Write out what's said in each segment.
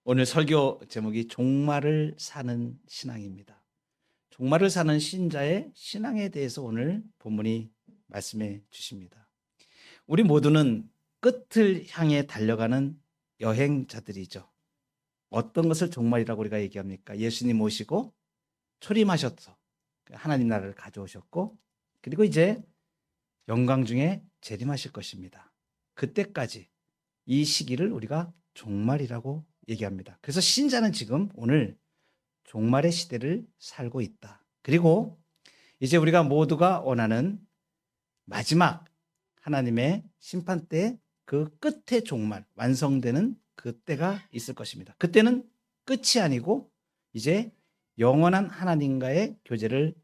오늘 설교 제목이 종말을 사는 신앙입니다. 종말을 사는 신자의 신앙에 대해서 오늘 본문이 말씀해 주십니다. 우리 모두는 끝을 향해 달려가는 여행자들이죠. 어떤 것을 종말이라고 우리가 얘기합니까? 예수님 오시고 초림하셔서 하나님 나라를 가져오셨고, 그리고 이제 영광 중에 재림하실 것입니다. 그때까지 이 시기를 우리가 종말이라고 얘기합니다. 그래서 신자는 지금 오늘 종말의 시대를 살고 있다. 그리고 이제 우리가 모두가 원하는 마지막 하나님의 심판 때 그 끝의 종말, 완성되는 그때가 있을 것입니다. 그때는 끝이 아니고 이제 영원한 하나님과의 교제를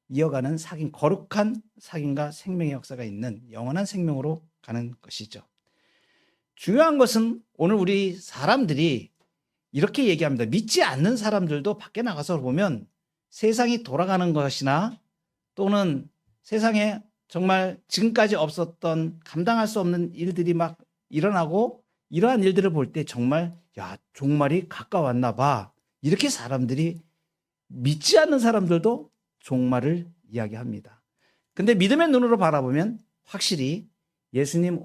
이어가는 거룩한 사귐과 생명의 역사가 있는 영원한 생명으로 가는 것이죠. 중요한 것은 오늘 우리 사람들이 이렇게 얘기합니다. 믿지 않는 사람들도 밖에 나가서 보면 세상이 돌아가는 것이나 또는 세상에 정말 지금까지 없었던 감당할 수 없는 일들이 막 일어나고, 이러한 일들을 볼 때 정말 종말이 가까웠나 봐. 이렇게 사람들이, 믿지 않는 사람들도 종말을 이야기합니다. 근데 믿음의 눈으로 바라보면 확실히 예수님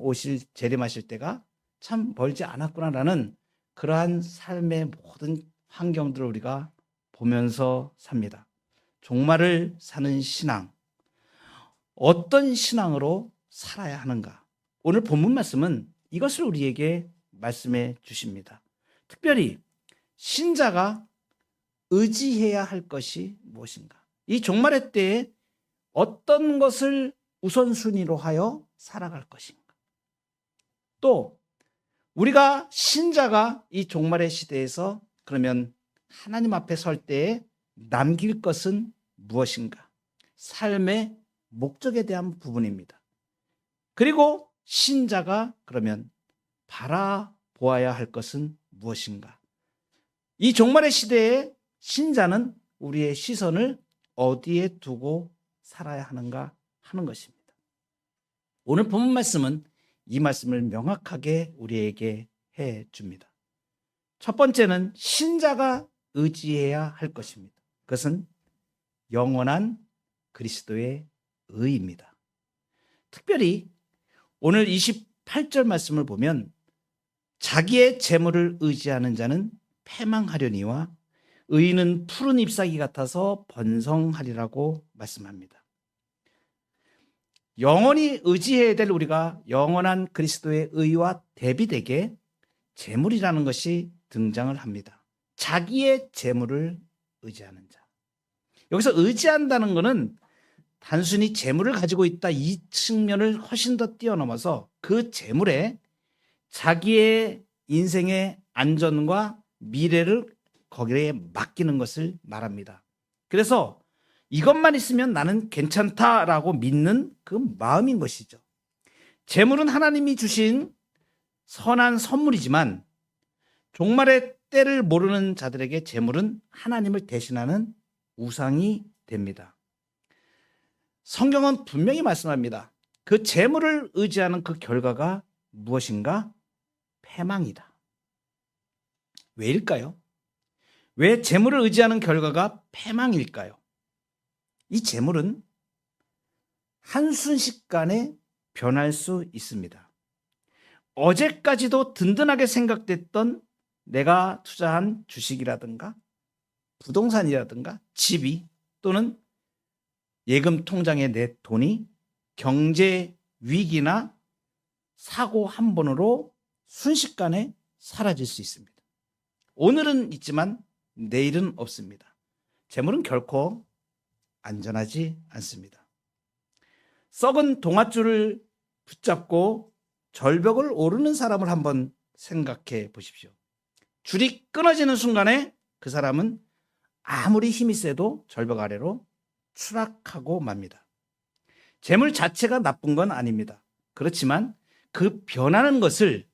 재림하실 때가 참 멀지 않았구나라는 그러한 삶의 모든 환경들을 우리가 보면서 삽니다. 종말을 사는 신앙, 어떤 신앙으로 살아야 하는가? 오늘 본문 말씀은 이것을 우리에게 말씀해 주십니다. 특별히 신자가 의지해야 할 것이 무엇인가? 이 종말의 때에 어떤 것을 우선순위로 하여 살아갈 것인가? 또 우리가 신자가 이 종말의 시대에서 그러면 하나님 앞에 설 때에 남길 것은 무엇인가? 삶의 목적에 대한 부분입니다. 그리고 신자가 그러면 바라보아야 할 것은 무엇인가? 이 종말의 시대에 신자는 우리의 시선을 어디에 두고 살아야 하는가 하는 것입니다. 오늘 본문 말씀은 이 말씀을 명확하게 우리에게 해 줍니다. 첫 번째는 신자가 의지해야 할 것입니다. 그것은 영원한 그리스도의 의입니다. 특별히 오늘 28절 말씀을 보면 자기의 재물을 의지하는 자는 패망하려니와 의인은 푸른 잎사귀 같아서 번성하리라고 말씀합니다. 영원히 의지해야 될 우리가 영원한 그리스도의 의와 대비되게 재물이라는 것이 등장을 합니다. 자기의 재물을 의지하는 자. 여기서 의지한다는 것은 단순히 재물을 가지고 있다 이 측면을 훨씬 더 뛰어넘어서 그 재물에 자기의 인생의 안전과 미래를 거기에 맡기는 것을 말합니다. 그래서 이것만 있으면 나는 괜찮다라고 믿는 그 마음인 것이죠. 재물은 하나님이 주신 선한 선물이지만 종말의 때를 모르는 자들에게 재물은 하나님을 대신하는 우상이 됩니다. 성경은 분명히 말씀합니다. 그 재물을 의지하는 그 결과가 무엇인가? 패망이다. 왜일까요? 왜 재물을 의지하는 결과가 패망일까요? 이 재물은 한순식간에 변할 수 있습니다. 어제까지도 든든하게 생각됐던 내가 투자한 주식이라든가 부동산이라든가 집이 또는 예금 통장에 내 돈이 경제 위기나 사고 한 번으로 순식간에 사라질 수 있습니다. 오늘은 있지만 내일은 없습니다. 재물은 결코 안전하지 않습니다. 썩은 동아줄을 붙잡고 절벽을 오르는 사람을 한번 생각해 보십시오. 줄이 끊어지는 순간에 그 사람은 아무리 힘이 세도 절벽 아래로 추락하고 맙니다. 재물 자체가 나쁜 건 아닙니다. 그렇지만 그 변하는 것을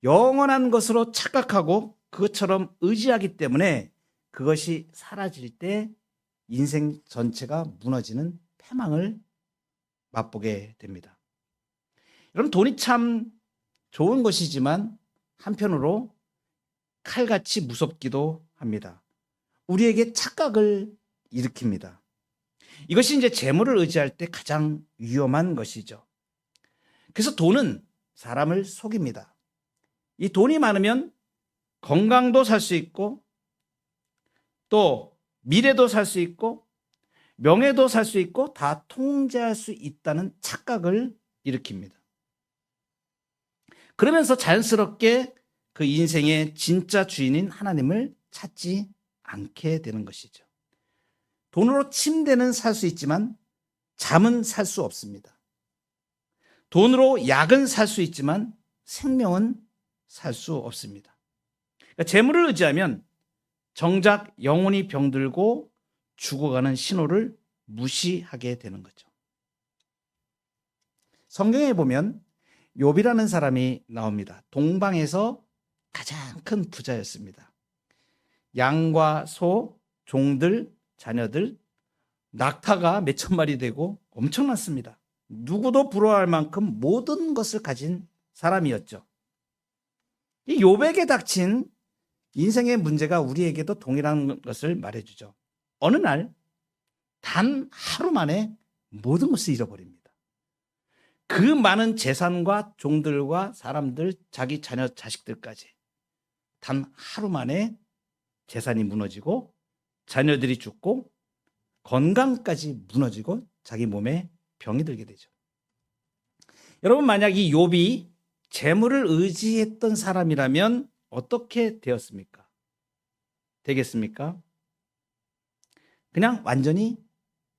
영원한 것으로 착각하고 그것처럼 의지하기 때문에 그것이 사라질 때 인생 전체가 무너지는 패망을 맛보게 됩니다. 여러분, 돈이 참 좋은 것이지만 한편으로 칼같이 무섭기도 합니다. 우리에게 착각을 일으킵니다. 이것이 이제 재물을 의지할 때 가장 위험한 것이죠. 그래서 돈은 사람을 속입니다. 이 돈이 많으면 건강도 살 수 있고 또 미래도 살 수 있고 명예도 살 수 있고 다 통제할 수 있다는 착각을 일으킵니다. 그러면서 자연스럽게 그 인생의 진짜 주인인 하나님을 찾지 않게 되는 것이죠. 돈으로 침대는 살 수 있지만 잠은 살 수 없습니다. 돈으로 약은 살 수 있지만 생명은 살 수 없습니다. 그러니까 재물을 의지하면 정작 영혼이 병들고 죽어가는 신호를 무시하게 되는 거죠. 성경에 보면 욥이라는 사람이 나옵니다. 동방에서 가장 큰 부자였습니다. 양과 소, 종들, 자녀들, 낙타가 몇천 마리 되고 엄청났습니다. 누구도 부러워할 만큼 모든 것을 가진 사람이었죠. 이 욥에게 닥친 인생의 문제가 우리에게도 동일한 것을 말해주죠. 어느 날 단 하루 만에 모든 것을 잃어버립니다. 그 많은 재산과 종들과 사람들, 자기 자녀, 자식들까지 단 하루 만에 재산이 무너지고 자녀들이 죽고 건강까지 무너지고 자기 몸에 병이 들게 되죠. 여러분, 만약 이 욥이 재물을 의지했던 사람이라면 어떻게 되었습니까? 되겠습니까? 그냥 완전히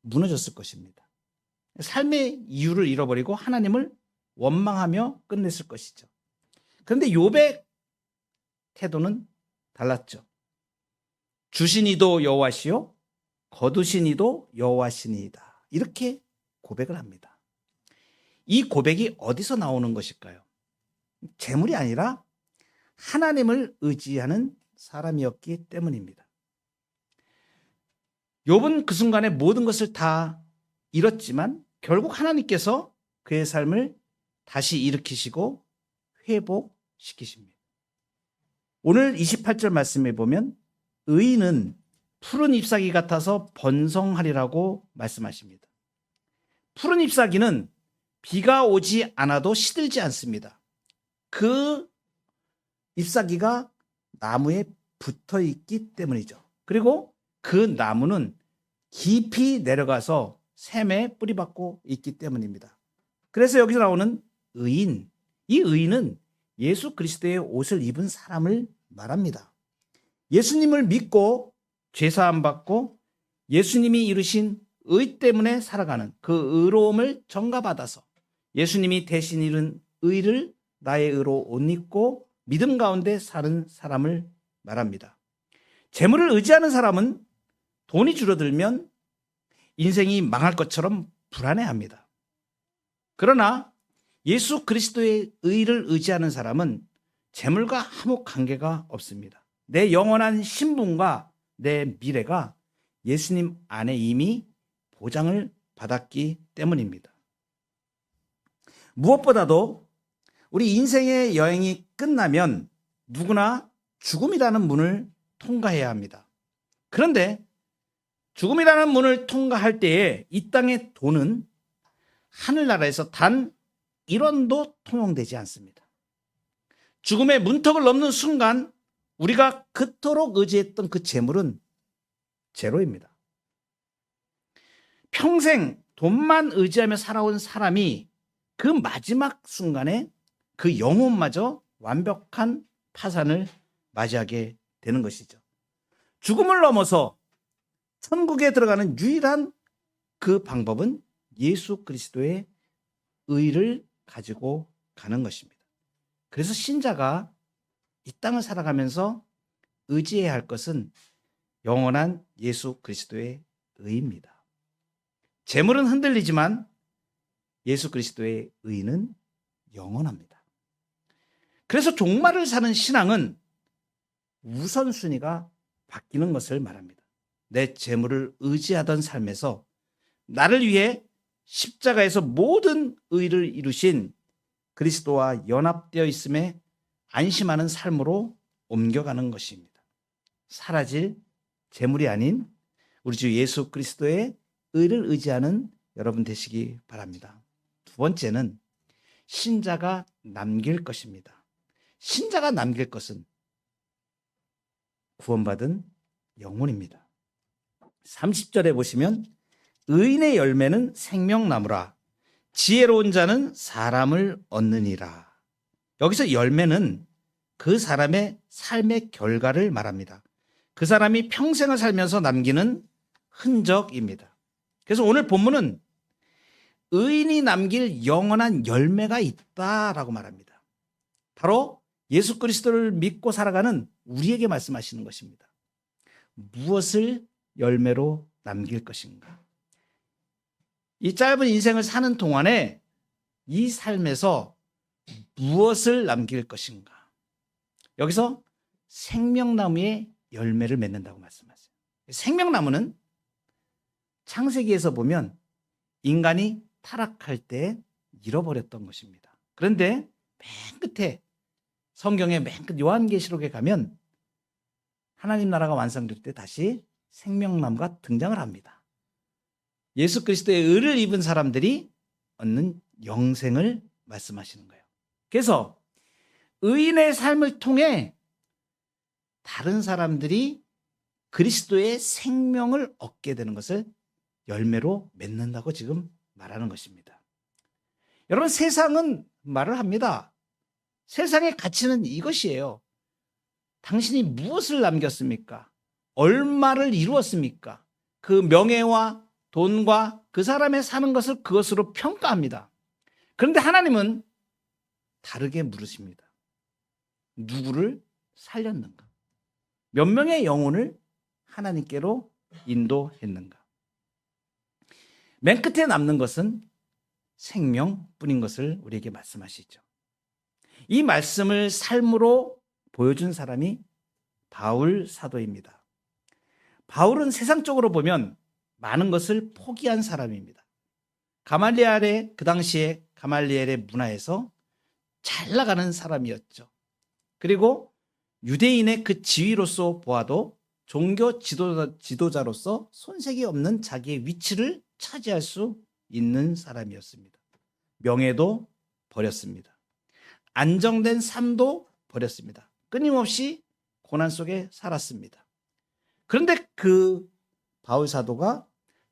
무너졌을 것입니다. 삶의 이유를 잃어버리고 하나님을 원망하며 끝냈을 것이죠. 그런데 욥의 태도는 달랐죠. 주신 이도 여호와시요 거두신 이도 여호와시니이다. 이렇게 고백을 합니다. 이 고백이 어디서 나오는 것일까요? 재물이 아니라 하나님을 의지하는 사람이었기 때문입니다. 욥은 그 순간에 모든 것을 다 잃었지만 결국 하나님께서 그의 삶을 다시 일으키시고 회복시키십니다. 오늘 28절 말씀에 보면 의인은 푸른 잎사귀 같아서 번성하리라고 말씀하십니다. 푸른 잎사귀는 비가 오지 않아도 시들지 않습니다. 그 잎사귀가 나무에 붙어 있기 때문이죠. 그리고 그 나무는 깊이 내려가서 샘에 뿌리박고 있기 때문입니다. 그래서 여기서 나오는 의인, 이 의인은 예수 그리스도의 옷을 입은 사람을 말합니다. 예수님을 믿고 죄사함 받고 예수님이 이루신 의 때문에 살아가는 그 의로움을 전가받아서 예수님이 대신 이룬 의를 나의 의로 옷 입고 믿음 가운데 사는 사람을 말합니다. 재물을 의지하는 사람은 돈이 줄어들면 인생이 망할 것처럼 불안해합니다. 그러나 예수 그리스도의 의를 의지하는 사람은 재물과 아무 관계가 없습니다. 내 영원한 신분과 내 미래가 예수님 안에 이미 보장을 받았기 때문입니다. 무엇보다도 우리 인생의 여행이 끝나면 누구나 죽음이라는 문을 통과해야 합니다. 그런데 죽음이라는 문을 통과할 때에 이 땅의 돈은 하늘나라에서 단 1원도 통용되지 않습니다. 죽음의 문턱을 넘는 순간 우리가 그토록 의지했던 그 재물은 제로입니다. 평생 돈만 의지하며 살아온 사람이 그 마지막 순간에 그 영혼마저 완벽한 파산을 맞이하게 되는 것이죠. 죽음을 넘어서 천국에 들어가는 유일한 그 방법은 예수 그리스도의 의를 가지고 가는 것입니다. 그래서 신자가 이 땅을 살아가면서 의지해야 할 것은 영원한 예수 그리스도의 의입니다. 재물은 흔들리지만 예수 그리스도의 의는 영원합니다. 그래서 종말을 사는 신앙은 우선순위가 바뀌는 것을 말합니다. 내 재물을 의지하던 삶에서 나를 위해 십자가에서 모든 의를 이루신 그리스도와 연합되어 있음에 안심하는 삶으로 옮겨가는 것입니다. 사라질 재물이 아닌 우리 주 예수 그리스도의 의를 의지하는 여러분 되시기 바랍니다. 두 번째는 신자가 남길 것입니다. 신자가 남길 것은 구원받은 영혼입니다. 30절에 보시면 의인의 열매는 생명나무라 지혜로운 자는 사람을 얻느니라. 여기서 열매는 그 사람의 삶의 결과를 말합니다. 그 사람이 평생을 살면서 남기는 흔적입니다. 그래서 오늘 본문은 의인이 남길 영원한 열매가 있다라고 말합니다. 바로 예수 그리스도를 믿고 살아가는 우리에게 말씀하시는 것입니다. 무엇을 열매로 남길 것인가? 이 짧은 인생을 사는 동안에 이 삶에서 무엇을 남길 것인가? 여기서 생명나무의 열매를 맺는다고 말씀하세요. 생명나무는 창세기에서 보면 인간이 타락할 때 잃어버렸던 것입니다. 그런데 맨 끝에 성경의 맨 끝 요한계시록에 가면 하나님 나라가 완성될 때 다시 생명나무가 등장을 합니다. 예수 그리스도의 의를 입은 사람들이 얻는 영생을 말씀하시는 거예요. 그래서 의인의 삶을 통해 다른 사람들이 그리스도의 생명을 얻게 되는 것을 열매로 맺는다고 지금 말하는 것입니다. 여러분, 세상은 말을 합니다. 세상의 가치는 이것이에요. 당신이 무엇을 남겼습니까? 얼마를 이루었습니까? 그 명예와 돈과 그 사람의 사는 것을 그것으로 평가합니다. 그런데 하나님은 다르게 물으십니다. 누구를 살렸는가? 몇 명의 영혼을 하나님께로 인도했는가? 맨 끝에 남는 것은 생명뿐인 것을 우리에게 말씀하시죠. 이 말씀을 삶으로 보여준 사람이 바울 사도입니다. 바울은 세상적으로 보면 많은 것을 포기한 사람입니다. 가말리엘의 그 당시에 가말리엘의 문화에서 잘 나가는 사람이었죠. 그리고 유대인의 그 지위로서 보아도 종교 지도자로서 손색이 없는 자기의 위치를 차지할 수 있는 사람이었습니다. 명예도 버렸습니다. 안정된 삶도 버렸습니다. 끊임없이 고난 속에 살았습니다. 그런데 그 바울 사도가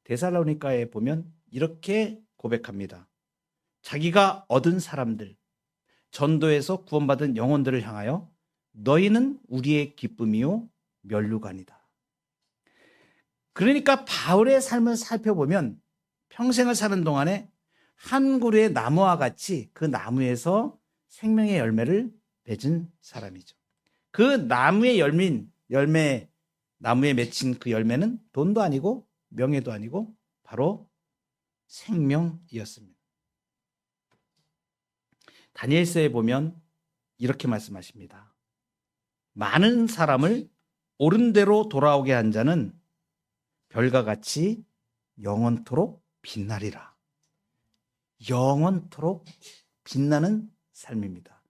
데살로니가에 보면 이렇게 고백합니다. 자기가 얻은 사람들, 전도에서 구원받은 영혼들을 향하여 너희는 우리의 기쁨이요 면류관이다. 그러니까 바울의 삶을 살펴보면 평생을 사는 동안에 한 그루의 나무와 같이 그 나무에서 생명의 열매를 맺은 사람이죠. 그 나무의 나무에 맺힌 그 열매는 돈도 아니고 명예도 아니고 바로 생명이었습니다. 다니엘서에 보면 이렇게 말씀하십니다. 많은 사람을 옳은 대로 돌아오게 한 자는 별과 같이 영원토록 빛나리라. 영원토록 빛나는 삶입니다.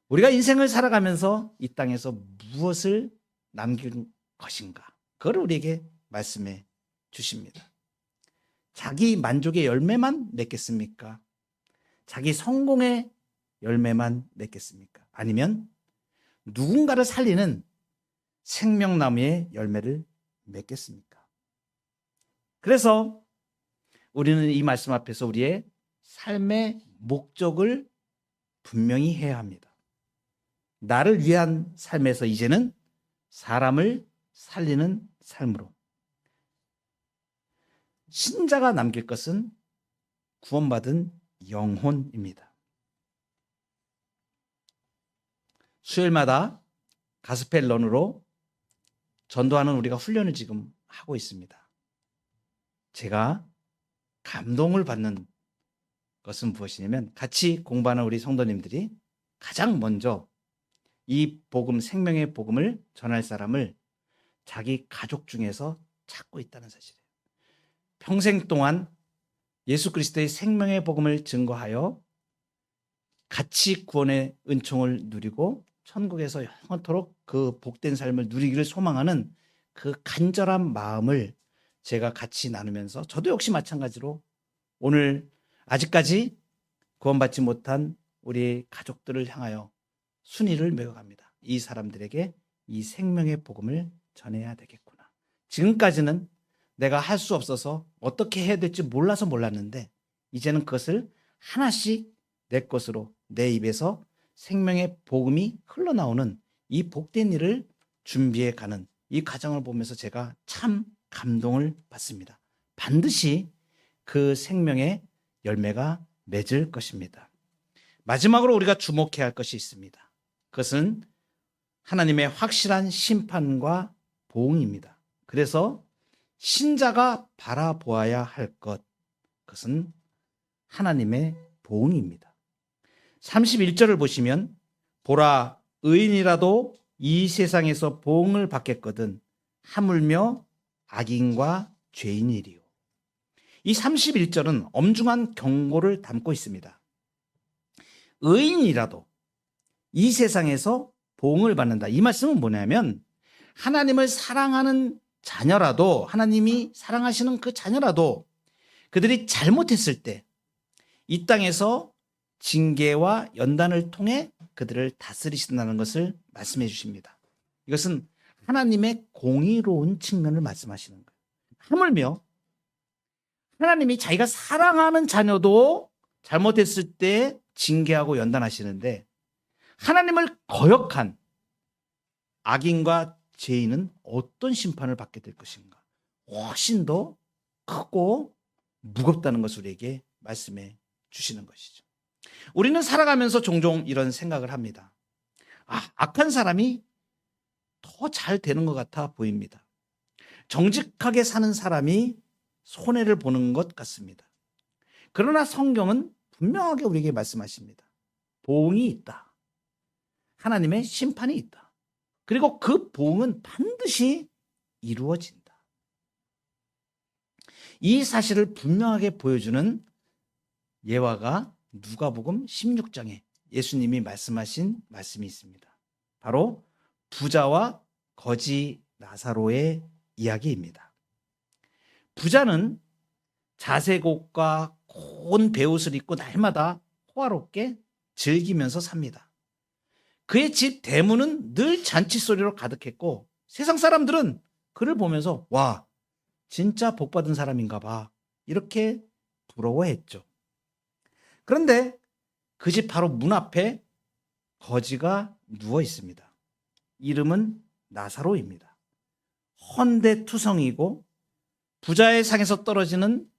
우리가 인생을 살아가면서 이 땅에서 무엇을 남길 것인가? 그걸 우리에게 말씀해 주십니다. 자기 만족의 열매만 맺겠습니까? 자기 성공의 열매만 맺겠습니까? 아니면 누군가를 살리는 생명나무의 열매를 맺겠습니까? 그래서 우리는 이 말씀 앞에서 우리의 삶의 목적을 분명히 해야 합니다. 나를 위한 삶에서 이제는 사람을 살리는 삶으로. 신자가 남길 것은 구원받은 영혼입니다. 수요일마다 가스펠런으로 전도하는 우리가 훈련을 지금 하고 있습니다. 제가 감동을 받는 것은 무엇이냐면 같이 공부하는 우리 성도님들이 가장 먼저 이 복음, 생명의 복음을 전할 사람을 자기 가족 중에서 찾고 있다는 사실이에요. 평생 동안 예수 그리스도의 생명의 복음을 증거하여 같이 구원의 은총을 누리고 천국에서 영원토록 그 복된 삶을 누리기를 소망하는 그 간절한 마음을 제가 같이 나누면서 저도 역시 마찬가지로 오늘 아직까지 구원받지 못한 우리 가족들을 향하여 순위를 매겨갑니다. 이 사람들에게 이 생명의 복음을 전해야 되겠구나. 지금까지는 내가 할 수 없어서 어떻게 해야 될지 몰라서 몰랐는데 이제는 그것을 하나씩 내 것으로 내 입에서 생명의 복음이 흘러나오는 이 복된 일을 준비해 가는 이 과정을 보면서 제가 참 감동을 받습니다. 반드시 그 생명의 열매가 맺을 것입니다. 마지막으로 우리가 주목해야 할 것이 있습니다. 그것은 하나님의 확실한 심판과 보응입니다. 그래서 신자가 바라보아야 할 것, 그것은 하나님의 보응입니다. 31절을 보시면 보라, 의인이라도 이 세상에서 보응을 받겠거든 하물며 악인과 죄인이리요. 이 31절은 엄중한 경고를 담고 있습니다. 의인이라도 이 세상에서 보응을 받는다. 이 말씀은 뭐냐면 하나님을 사랑하는 자녀라도, 하나님이 사랑하시는 그 자녀라도 그들이 잘못했을 때 이 땅에서 징계와 연단을 통해 그들을 다스리신다는 것을 말씀해 주십니다. 이것은 하나님의 공의로운 측면을 말씀하시는 거예요. 하물며 하나님이 자기가 사랑하는 자녀도 잘못했을 때 징계하고 연단하시는데 하나님을 거역한 악인과 죄인은 어떤 심판을 받게 될 것인가? 훨씬 더 크고 무겁다는 것을 우리에게 말씀해 주시는 것이죠. 우리는 살아가면서 종종 이런 생각을 합니다. 악한 사람이 더 잘 되는 것 같아 보입니다. 정직하게 사는 사람이 손해를 보는 것 같습니다. 그러나 성경은 분명하게 우리에게 말씀하십니다. 보응이 있다. 하나님의 심판이 있다. 그리고 그 보응은 반드시 이루어진다. 이 사실을 분명하게 보여주는 예화가 누가복음 16장에 예수님이 말씀하신 말씀이 있습니다. 바로 부자와 거지 나사로의 이야기입니다. 부자는 자색옷과 고운 베옷을 입고 날마다 호화롭게 즐기면서 삽니다. 그의 집 대문은 늘 잔치소리로 가득했고 세상 사람들은 그를 보면서 와, 진짜 복받은 사람인가 봐, 이렇게 부러워했죠. 그런데 그 집 바로 문 앞에 거지가 누워 있습니다. 이름은 나사로입니다. 헌데투성이고 부자의 상에서 떨어지는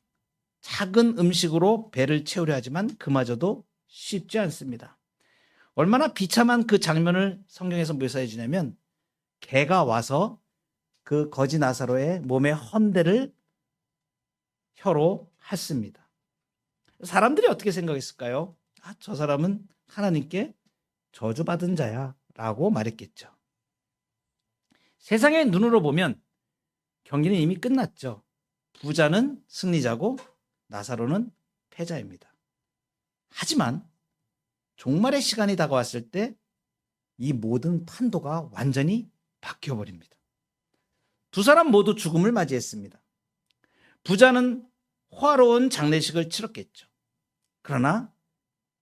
작은 음식으로 배를 채우려 하지만 그마저도 쉽지 않습니다. 얼마나 비참한 그 장면을 성경에서 묘사해 주냐면 개가 와서 그 거지 나사로의 몸에 헌데를 혀로 핥습니다. 사람들이 어떻게 생각했을까요? 저 사람은 하나님께 저주받은 자야 라고 말했겠죠. 세상의 눈으로 보면 경기는 이미 끝났죠. 부자는 승리자고 나사로는 패자입니다. 하지만 종말의 시간이 다가왔을 때 이 모든 판도가 완전히 바뀌어버립니다. 두 사람 모두 죽음을 맞이했습니다. 부자는 화로운 장례식을 치렀겠죠. 그러나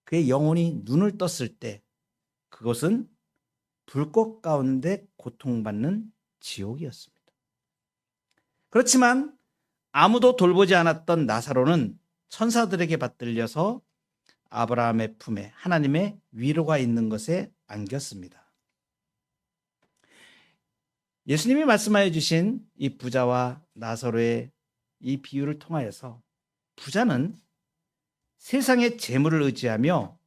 그의 영혼이 눈을 떴을 때 그것은 불꽃 가운데 고통받는 지옥이었습니다. 그렇지만 아무도 돌보지 않았던 나사로는 천사들에게 받들려서 아브라함의 품에 하나님의 위로가 있는 것에 안겼습니다. 예수님이 말씀하여 주신 이 부자와 나사로의 이 비유를 통하여서 부자는 세상의 재물을 의지하며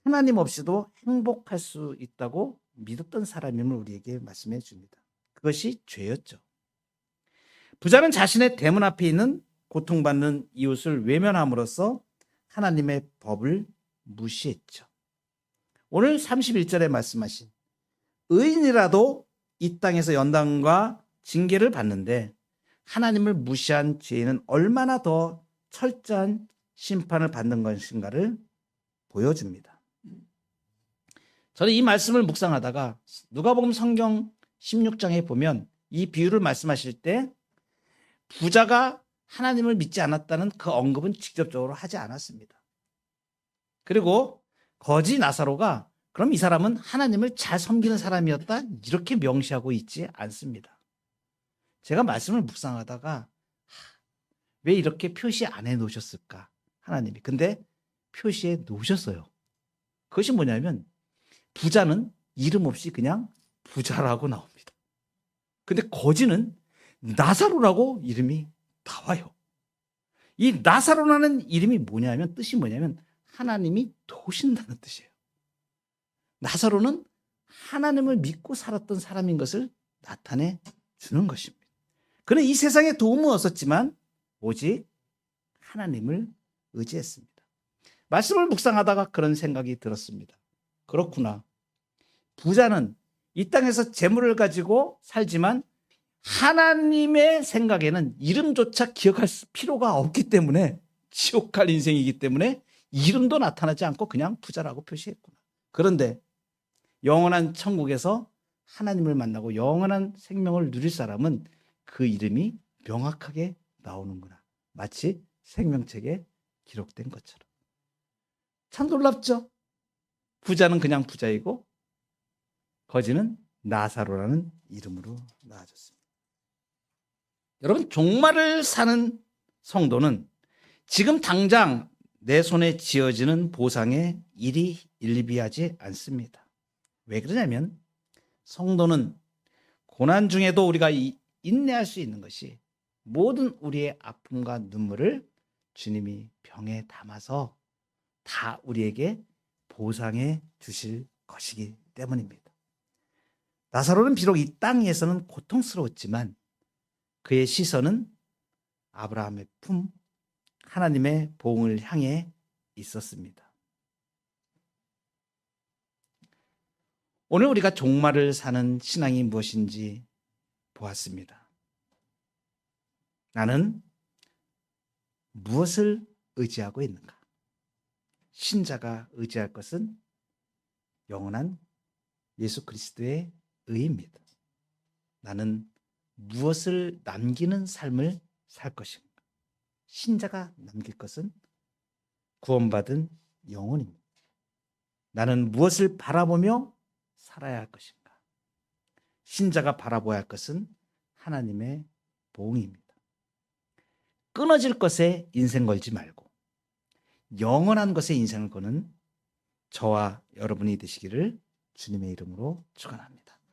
하나님 없이도 행복할 수 있다고 믿었던 사람임을 우리에게 말씀해 줍니다. 그것이 죄였죠. 부자는 자신의 대문 앞에 있는 고통받는 이웃을 외면함으로써 하나님의 법을 무시했죠. 오늘 31절에 말씀하신 의인이라도 이 땅에서 연단과 징계를 받는데 하나님을 무시한 죄인은 얼마나 더 철저한 심판을 받는 것인가를 보여줍니다. 저는 이 말씀을 묵상하다가 누가복음 성경 16장에 보면 이 비유를 말씀하실 때 부자가 하나님을 믿지 않았다는 그 언급은 직접적으로 하지 않았습니다. 그리고 거지 나사로가 그럼 이 사람은 하나님을 잘 섬기는 사람이었다 이렇게 명시하고 있지 않습니다. 제가 말씀을 묵상하다가 왜 이렇게 표시 안 해놓으셨을까 하나님이. 근데 표시해 놓으셨어요. 그것이 뭐냐면 부자는 이름 없이 그냥 부자라고 나옵니다. 근데 거지는 나사로라고 이름이 나와요. 이 나사로라는 이름이 뭐냐면 뜻이 뭐냐면 하나님이 도우신다는 뜻이에요. 나사로는 하나님을 믿고 살았던 사람인 것을 나타내 주는 것입니다. 그는 이 세상에 도움은 없었지만 오직 하나님을 의지했습니다. 말씀을 묵상하다가 그런 생각이 들었습니다. 그렇구나. 부자는 이 땅에서 재물을 가지고 살지만 하나님의 생각에는 이름조차 기억할 필요가 없기 때문에 지옥 갈 인생이기 때문에 이름도 나타나지 않고 그냥 부자라고 표시했구나. 그런데 영원한 천국에서 하나님을 만나고 영원한 생명을 누릴 사람은 그 이름이 명확하게 나오는구나. 마치 생명책에 기록된 것처럼. 참 놀랍죠? 부자는 그냥 부자이고 거지는 나사로라는 이름으로 나아졌습니다. 여러분, 종말을 사는 성도는 지금 당장 내 손에 지어지는 보상에 일이 일비하지 않습니다. 왜 그러냐면 성도는 고난 중에도 우리가 인내할 수 있는 것이 모든 우리의 아픔과 눈물을 주님이 병에 담아서 다 우리에게 보상해 주실 것이기 때문입니다. 나사로는 비록 이 땅에서는 고통스러웠지만 그의 시선은 아브라함의 품, 하나님의 보응을 향해 있었습니다. 오늘 우리가 종말을 사는 신앙이 무엇인지 보았습니다. 나는 무엇을 의지하고 있는가? 신자가 의지할 것은 영원한 예수 그리스도의 의입니다. 나는 무엇을 남기는 삶을 살 것인가? 신자가 남길 것은 구원받은 영혼입니다. 나는 무엇을 바라보며 살아야 할 것인가? 신자가 바라보아야 할 것은 하나님의 보응입니다. 끊어질 것에 인생 걸지 말고 영원한 것에 인생을 거는 저와 여러분이 되시기를 주님의 이름으로 축원합니다.